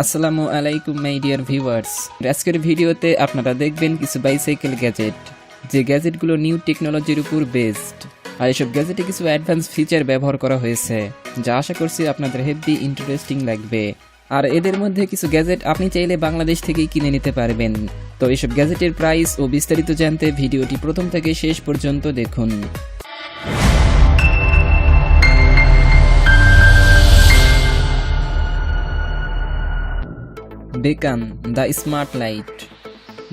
আসসালামু আলাইকুম my dear viewers. আজকের ভিডিওতে আপনারা দেখবেন কিছু বাইসাইকেল গ্যাজেট, যে গ্যাজেটগুলো নিউ টেকনোলজির উপর বেসড। আর এসব গ্যাজেটে কিছু অ্যাডভান্স ফিচার ব্যবহার করা হয়েছে, যা আশা করছি আপনাদের হেভি ইন্টারেস্টিং লাগবে। আর এদের মধ্যে কিছু গ্যাজেট আপনি চাইলে বাংলাদেশ থেকেই কিনে নিতে পারবেন। তো এসব গ্যাজেটের প্রাইস ও বিস্তারিত জানতে ভিডিওটি প্রথম থেকে শেষ পর্যন্ত দেখুন। Beacon the smart light.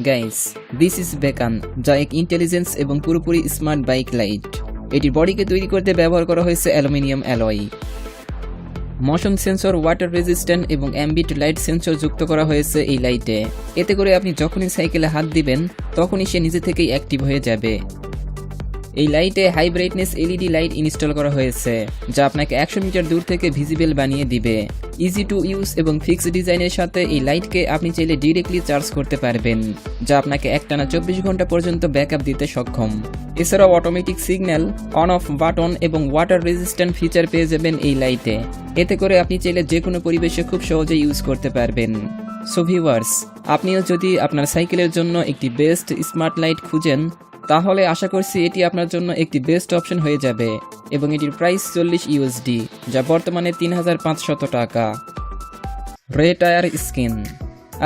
Guys, this is Beacon, যা এক ইন্টেলিজেন্স এবং পুরোপুরি স্মার্ট বাইক লাইট। এটির বডিকে তৈরি করতে ব্যবহার করা হয়েছে aluminium alloy. Motion sensor, water resistant এবং অ্যাম্বিয়েন্ট লাইট সেন্সর যুক্ত করা হয়েছে এই লাইটে। এতে করে আপনি যখনই সাইকেলে হাত দিবেন তখনই সে নিজে থেকেই অ্যাক্টিভ হয়ে যাবে। এই লাইটে high brightness LED light install করা হয়েছে, যা আপনাকে 100 মিটার দূর থেকে ভিজিবল বানিয়ে দিবে। ইজি টু ইউজ এবং ফিক্সড ডিজাইনের সাথে এই লাইটকে আপনি চাইলে ডিরেক্টলি চার্জ করতে পারবেন, যা আপনাকে একটানা 24 ঘন্টা পর্যন্ত ব্যাকআপ দিতে সক্ষম। এছাড়াও automatic signal, on of button এবং ওয়াটার রেজিস্ট্যান্ট ফিচার পেয়ে যাবেন এই লাইটে। এতে করে আপনি চাইলে যে কোনো পরিবেশে খুব সহজে ইউজ করতে পারবেন। সো ভিউয়ার্স, আপনিও যদি আপনার সাইকেলের জন্য একটি বেস্ট স্মার্ট লাইট খুঁজেন, তাহলে আশা করছি এটি আপনার জন্য একটি বেস্ট অপশন হয়ে যাবে। এবং এটির প্রাইস $40, যা বর্তমানে 3500 টাকা। রে টায়ার স্কিন।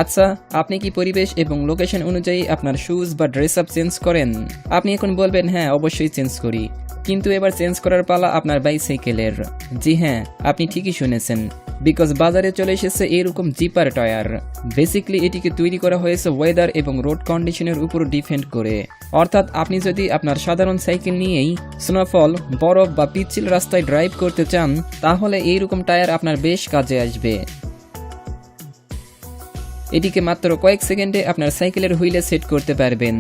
আচ্ছা, আপনি কি পরিবেশ এবং লোকেশন অনুযায়ী আপনার শুজ বা ড্রেস আপ চেঞ্জ করেন? আপনি এখন বলবেন, হ্যাঁ অবশ্যই চেঞ্জ করি, কিন্তু এবার চেঞ্জ করার পালা আপনার বাইসাইকেলের। জি হ্যাঁ, আপনি ঠিকই শুনেছেন, বিকজ বাজারে চলে এসেছে এরকম জিপার টায়ার। বেসিক্যালি এটিকে তৈরি করা হয়েছে ওয়েদার এবং রোড কন্ডিশনের উপর ডিপেন্ড করে। অর্থাৎ আপনি যদি আপনার সাধারণ সাইকেল নিয়েই স্নোফল, বরফ বা পিচ্ছিল রাস্তায় ড্রাইভ করতে চান, তাহলে এইরকম টায়ার আপনার বেশ কাজে আসবে। এটিকে মাত্র কয়েক সেকেন্ডে আপনার সাইকেলের হুইলে সেট করতে পারবেন।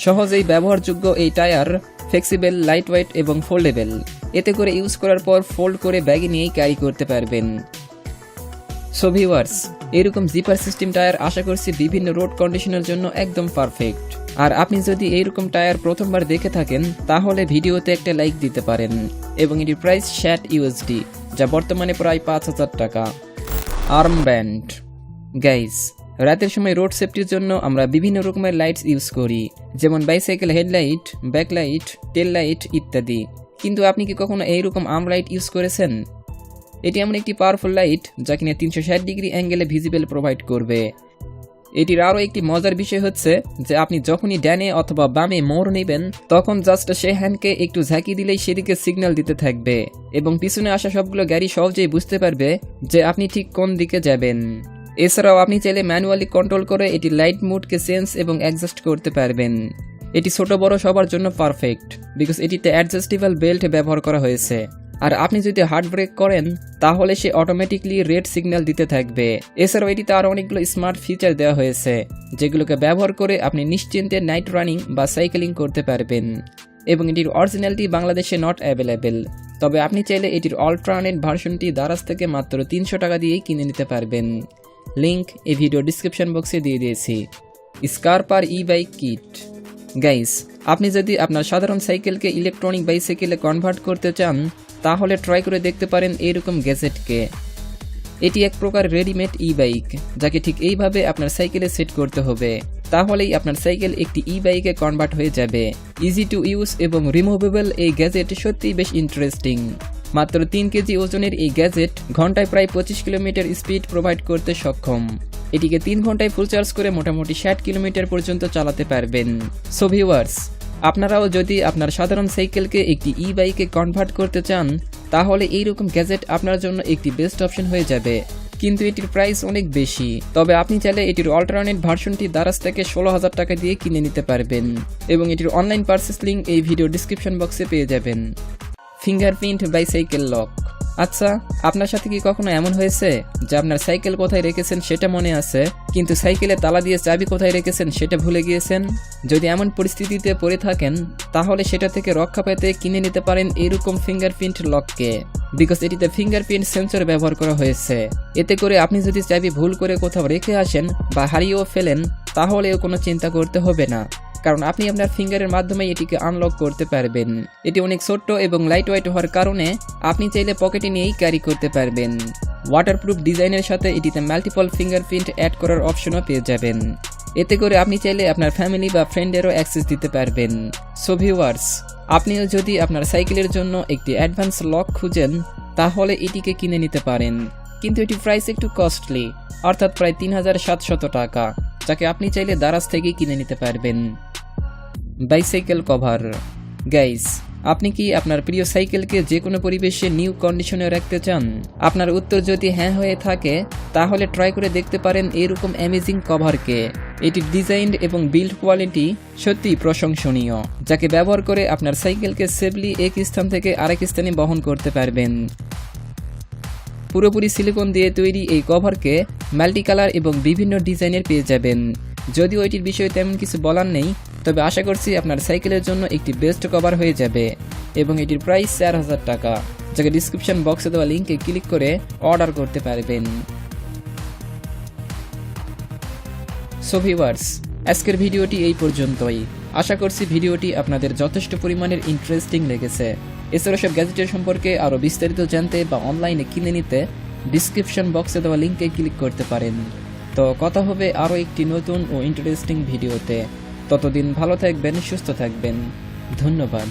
সহজেই ব্যবহারযোগ্য এই টায়ার ফ্লেক্সিবল, লাইট ওয়েট এবং ফোল্ডেবল। এতে করে ইউজ করার পর ফোল্ড করে ব্যাগে নিয়েই ক্যারি করতে পারবেন। সো ভিউয়ার্স, এরকম জিপার সিস্টেম টায়ার আশা করছি বিভিন্ন রোড কন্ডিশনের জন্য একদম পারফেক্ট। আর আপনি যদি এইরকম টায়ার প্রথমবার দেখে থাকেন, তাহলে ভিডিওতে একটা লাইক দিতে পারেন। এবং এটির প্রাইস $60, যা বর্তমানে প্রায় 5000 টাকা। Arm band. গাইস, রাতের সময় রোড সেফটির জন্য আমরা বিভিন্ন রকমের লাইটস ইউজ করি, যেমন বাইসাইকেল হেডলাইট, ব্যাকলাইট, টেল লাইট ইত্যাদি। কিন্তু আপনি কি কখনো এইরকম আর্ম লাইট ইউজ করেছেন? এটি এমন একটি পাওয়ারফুল লাইট যা কিনা 360 ডিগ্রি অ্যাঙ্গেলে ভিজিবল প্রোভাইড করবে। এটির আরও একটি মজার বিষয় হচ্ছে যে আপনি যখনই ডানে অথবা বামে মোড় নেবেন, তখন জাস্ট সে হ্যান্ডকে একটু ঝাঁকি দিলেই সেদিকে সিগন্যাল দিতে থাকবে এবং পিছনে আসা সবগুলো গাড়ি সহজেই বুঝতে পারবে যে আপনি ঠিক কোন দিকে যাবেন। এছাড়াও আপনি চাইলে ম্যানুয়ালি কন্ট্রোল করে এটি লাইট মুডকে চেঞ্জ এবং অ্যাডজাস্ট করতে পারবেন। এটি ছোট বড় সবার জন্য পারফেক্ট, বিকজ এটিতে অ্যাডজাস্টেবল বেল্ট ব্যবহার করা হয়েছে। আর আপনি যদি হার্ড ব্রেক করেন, তাহলে সে অটোমেটিকলি রেড সিগন্যাল দিতে থাকবে। এছাড়াও এটিতে আরও অনেকগুলো স্মার্ট ফিচার দেওয়া হয়েছে, যেগুলোকে ব্যবহার করে আপনি নিশ্চিন্তে নাইট রানিং বা সাইকেলিং করতে পারবেন। এবং এটির অরিজিনালটি বাংলাদেশে নট অ্যাভেলেবেল, তবে আপনি চাইলে এটির অল্টারনেট ভার্সনটি দারাজ থেকে মাত্র 300 টাকা দিয়েই কিনে নিতে পারবেন। লিংক এই ভিডিও ডিসক্রিপশন বক্সে দিয়ে দিয়েছি। স্কারপার ই বাইক কিট। গাইস, আপনি যদি আপনার সাধারণ সাইকেলকে ইলেকট্রনিক বাইসাইকেলে কনভার্ট করতে চান, তাহলে ট্রাই করে দেখতে পারেন এইরকম গ্যাজেটকে। এটি এক প্রকার রেডিমেড ই বাইক, যাকে ঠিক এইভাবে আপনার সাইকেলে সেট করতে হবে, তাহলেই আপনার সাইকেল একটি ই বাইকে কনভার্ট হয়ে যাবে। ইজি টু ইউজ এবং রিমুভেবল এই গ্যাজেট সত্যিই বেশ ইন্টারেস্টিং। মাত্র 3 কেজি ওজনের এই গ্যাজেট ঘন্টায় প্রায় 25 কিলোমিটার স্পিড প্রোভাইড করতে সক্ষম। এটিকে 3 ঘন্টায় ফুল চার্জ করে মোটামুটি 60 কিলোমিটার পর্যন্ত চালাতে পারবেন। সো ভিউয়ার্স, আপনারাও যদি আপনার সাধারণ সাইকেলকে একটি ই বাইকে কনভার্ট করতে চান, তাহলে এইরকম গ্যাজেট আপনার জন্য একটি বেস্ট অপশন হয়ে যাবে। কিন্তু এটির প্রাইস অনেক বেশি, তবে আপনি চাইলে এটির অল্টারনেট ভার্সনটি দারাজ থেকে 16,000 টাকা দিয়ে কিনে নিতে পারবেন। এবং এটির অনলাইন পারচেস লিঙ্ক এই ভিডিও ডিসক্রিপশন বক্সে পেয়ে যাবেন। Fingerprint bicycle lock. আচ্ছা, আপনার সাথে কি কখনো এমন হয়েছে যে আপনার সাইকেল কোথায় রেখেছেন সেটা মনে আছে, কিন্তু সাইকেলে তালা দিয়ে চাবি কোথায় রেখেছেন সেটা ভুলে গিয়েছেন? যদি এমন পরিস্থিতিতে পড়ে থাকেন, তাহলে সেটা থেকে রক্ষা পেতে কিনে নিতে পারেন এরকম ফিঙ্গারপ্রিন্ট লককে, বিকজ এটিতে ফিঙ্গারপ্রিন্ট সেন্সর ব্যবহার করা হয়েছে। এতে করে আপনি যদি চাবি ভুল করে কোথাও রেখে আসেন বা হারিয়েও ফেলেন, তাহলেও কোনো চিন্তা করতে হবে না, কারণ আপনি আপনার ফিঙ্গারের মাধ্যমে এটিকে আনলক করতে পারবেন। এটি অনেক ছোট্ট এবং লাইট ওয়েট হওয়ার কারণে আপনি চাইলে পকেটে নিয়েই ক্যারি করতে পারবেন। ওয়াটারপ্রুফ ডিজাইনের সাথে এটিতে মাল্টিপল ফিঙ্গারপ্রিন্ট অ্যাড করার অপশনও পেয়ে যাবেন। এতে করে আপনি চাইলে আপনার ফ্যামিলি বা ফ্রেন্ডেরও অ্যাক্সেস দিতে পারবেন। সো ভিউয়ার্স, আপনিও যদি আপনার সাইকেলের জন্য একটি অ্যাডভান্স লক খুঁজেন তাহলে এটিকে কিনে নিতে পারেন, কিন্তু এটি প্রাইস একটু কস্টলি, অর্থাৎ প্রায় 3700 টাকা, যাকে আপনি চাইলে দারাজ থেকেই কিনে নিতে পারবেন। Bicycle cover. গাইস, আপনি কি আপনার প্রিয় সাইকেলকে যে কোনো পরিবেশে নিউ কন্ডিশনে রাখতে চান? আপনার উত্তর যদি হ্যাঁ হয়ে থাকে তাহলে ট্রাই করে দেখতে পারেন এরকম অ্যামেজিং কভারকে। এটির ডিজাইন এবং বিল্ড কোয়ালিটি সত্যিই প্রশংসনীয়, যাকে ব্যবহার করে আপনার সাইকেলকে সেফলি এক স্থান থেকে আরেক স্থানে বহন করতে পারবেন। পুরোপুরি সিলিকন দিয়ে তৈরি এই কভারকে মাল্টি কালার এবং বিভিন্ন ডিজাইনের পেয়ে যাবেন। যদিও এটির বিষয়ে তেমন কিছু বলার নেই, তবে আশা করছি আপনার সাইকেলের জন্য একটি বেস্ট কভার হয়ে যাবে এবং এটির প্রাইস 4000 টাকা, যাকে ডিসক্রিপশন বক্সে দেওয়া লিঙ্কে ক্লিক করে অর্ডার করতে পারবেন। সো ভিউয়ার্স, আজকের ভিডিওটি এই পর্যন্তই। আশা করছি ভিডিওটি আপনাদের যথেষ্ট পরিমাণের ইন্টারেস্টিং লেগেছে। এছাড়া সব গ্যাজেটের সম্পর্কে আরও বিস্তারিত জানতে বা অনলাইনে কিনে নিতে ডিসক্রিপশন বক্সে দেওয়া লিঙ্কে ক্লিক করতে পারেন। তো কথা হবে আরও একটি নতুন ও ইন্টারেস্টিং ভিডিওতে। ততদিন ভালো থাকবেন, সুস্থ থাকবেন। ধন্যবাদ।